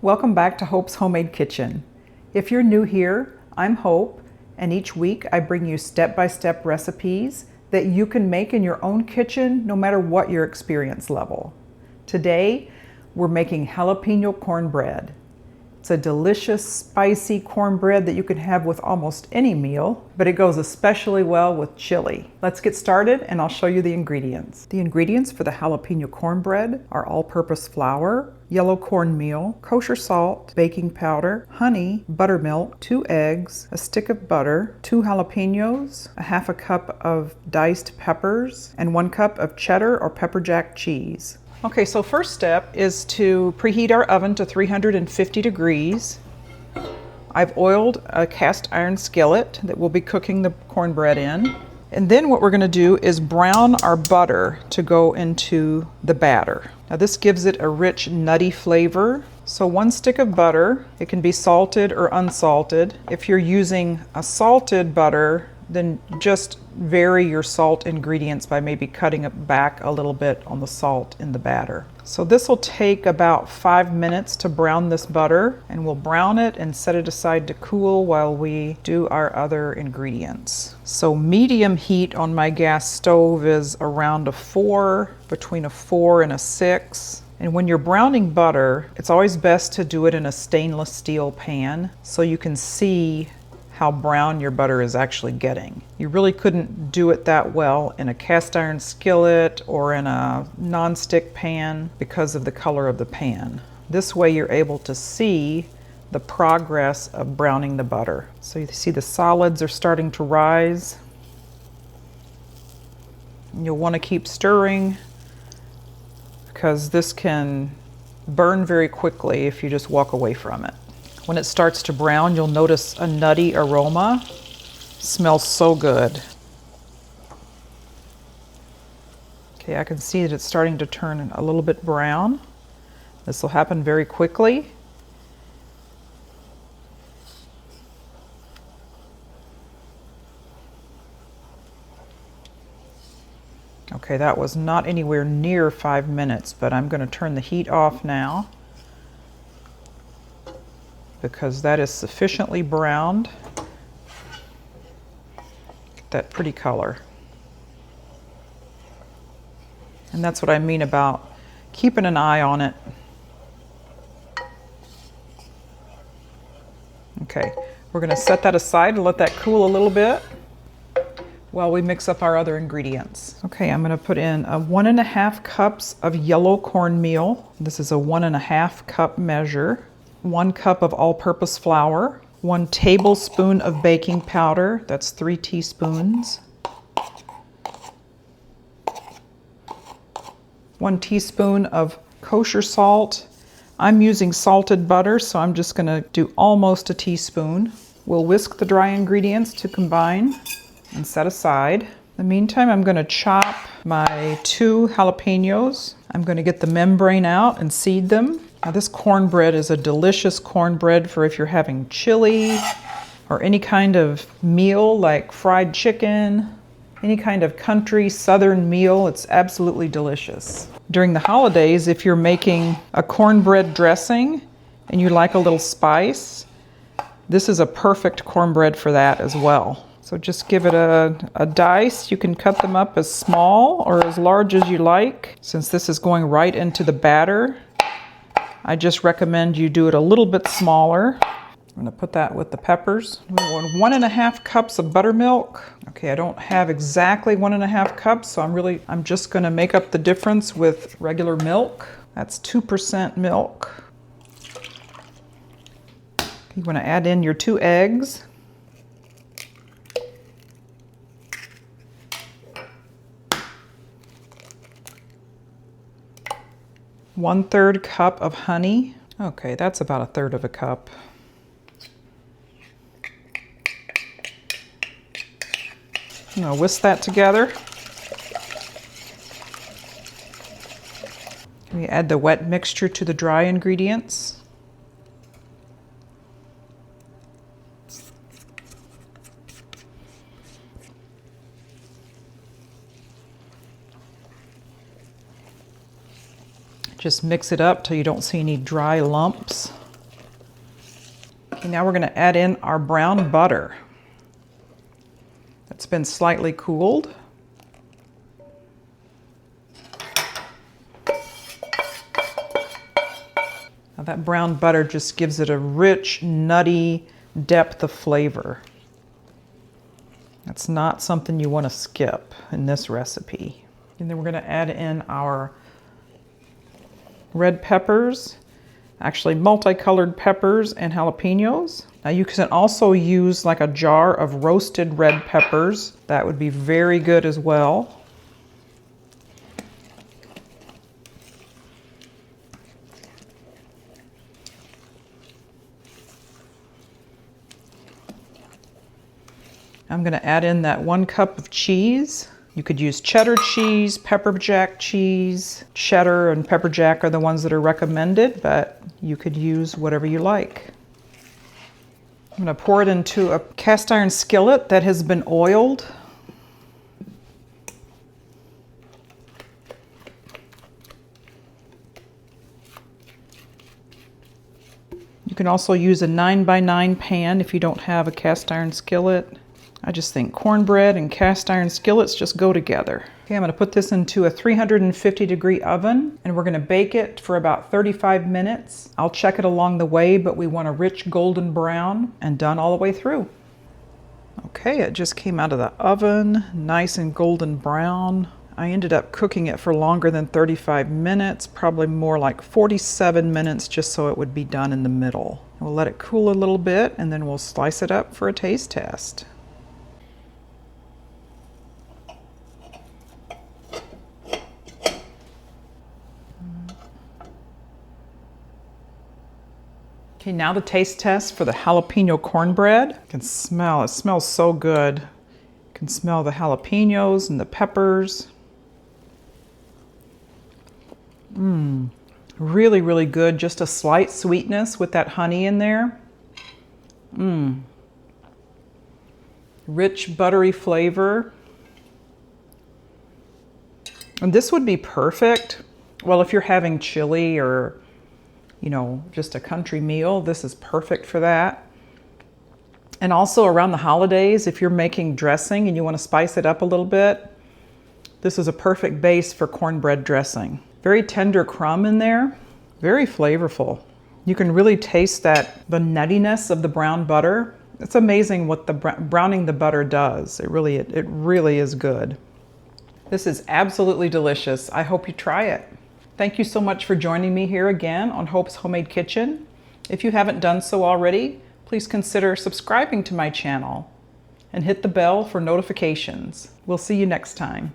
Welcome back to Hope's Homemade Kitchen. If you're new here, I'm Hope, and each week I bring you step-by-step recipes that you can make in your own kitchen no matter what your experience level. Today, we're making jalapeno cornbread. It's a delicious, spicy cornbread that you can have with almost any meal, but it goes especially well with chili. Let's get started and I'll show you the ingredients. The ingredients for the jalapeno cornbread are all-purpose flour, yellow cornmeal, kosher salt, baking powder, honey, buttermilk, 2 eggs, a stick of butter, 2 jalapeños, a half a cup of diced peppers, and 1 cup of cheddar or pepper jack cheese. Okay, so first step is to preheat our oven to 350 degrees. I've oiled a cast iron skillet that we'll be cooking the cornbread in. And then what we're going to do is brown our butter to go into the batter. Now this gives it a rich, nutty flavor. So 1 stick of butter, it can be salted or unsalted. If you're using a salted butter, then just vary your salt ingredients by maybe cutting it back a little bit on the salt in the batter. So this will take about 5 minutes to brown this butter, and we'll brown it and set it aside to cool while we do our other ingredients. So medium heat on my gas stove is around a 4, between a 4 and a 6. And when you're browning butter, it's always best to do it in a stainless steel pan so you can see how brown your butter is actually getting. You really couldn't do it that well in a cast iron skillet or in a non-stick pan because of the color of the pan. This way you're able to see the progress of browning the butter. So you see the solids are starting to rise. You'll want to keep stirring because this can burn very quickly if you just walk away from it. When it starts to brown, you'll notice a nutty aroma. Smells so good. Okay, I can see that it's starting to turn a little bit brown. This will happen very quickly. Okay, that was not anywhere near 5 minutes, but I'm going to turn the heat off now, because that is sufficiently browned. Get that pretty color. And that's what I mean about keeping an eye on it. Okay, we're gonna set that aside and let that cool a little bit while we mix up our other ingredients. Okay, I'm gonna put in 1½ cups of yellow cornmeal. This is a 1½ cup measure. 1 cup of all-purpose flour, 1 tablespoon of baking powder, that's 3 teaspoons, 1 teaspoon of kosher salt. I'm using salted butter, so I'm just gonna do almost a teaspoon. We'll whisk the dry ingredients to combine and set aside. In the meantime, I'm gonna chop my 2 jalapeños. I'm gonna get the membrane out and seed them. Now this cornbread is a delicious cornbread for if you're having chili or any kind of meal like fried chicken, any kind of country southern meal. It's absolutely delicious. During the holidays, if you're making a cornbread dressing and you like a little spice, this is a perfect cornbread for that as well. So just give it a dice. You can cut them up as small or as large as you like. Since this is going right into the batter, I just recommend you do it a little bit smaller. I'm gonna put that with the peppers. We want 1½ cups of buttermilk. Okay, I don't have exactly 1½ cups, so I'm just gonna make up the difference with regular milk. That's 2% milk. You wanna add in your 2 eggs. One-third cup of honey. Okay, that's about 1/3 of a cup. I'm gonna whisk that together. We add the wet mixture to the dry ingredients. Just mix it up till you don't see any dry lumps. Okay, now we're going to add in our brown butter. It's been slightly cooled. Now that brown butter just gives it a rich, nutty depth of flavor. That's not something you want to skip in this recipe. And then we're going to add in our red peppers, actually multicolored peppers and jalapeños. Now you can also use like a jar of roasted red peppers. That would be very good as well. I'm going to add in that 1 cup of cheese. You could use cheddar cheese, pepper jack cheese. Cheddar and pepper jack are the ones that are recommended, but you could use whatever you like. I'm going to pour it into a cast iron skillet that has been oiled. You can also use a 9x9 pan if you don't have a cast iron skillet. I just think cornbread and cast iron skillets just go together. Okay, I'm going to put this into a 350-degree oven, and we're going to bake it for about 35 minutes. I'll check it along the way, but we want a rich golden brown and done all the way through. Okay, it just came out of the oven, nice and golden brown. I ended up cooking it for longer than 35 minutes, probably more like 47 minutes, just so it would be done in the middle. We'll let it cool a little bit, and then we'll slice it up for a taste test. Okay, now the taste test for the jalapeno cornbread. You can smell, it smells so good. You can smell the jalapeños and the peppers. Really, really good. Just a slight sweetness with that honey in there. Rich, buttery flavor. And this would be perfect. Well, if you're having chili or just a country meal, this is perfect for that. And also around the holidays, if you're making dressing and you want to spice it up a little bit, this is a perfect base for cornbread dressing. Very tender crumb in there, very flavorful. You can really taste the nuttiness of the brown butter. It's amazing what the browning the butter does. It really is good. This is absolutely delicious. I hope you try it. Thank you so much for joining me here again on Hope's Homemade Kitchen. If you haven't done so already, please consider subscribing to my channel and hit the bell for notifications. We'll see you next time.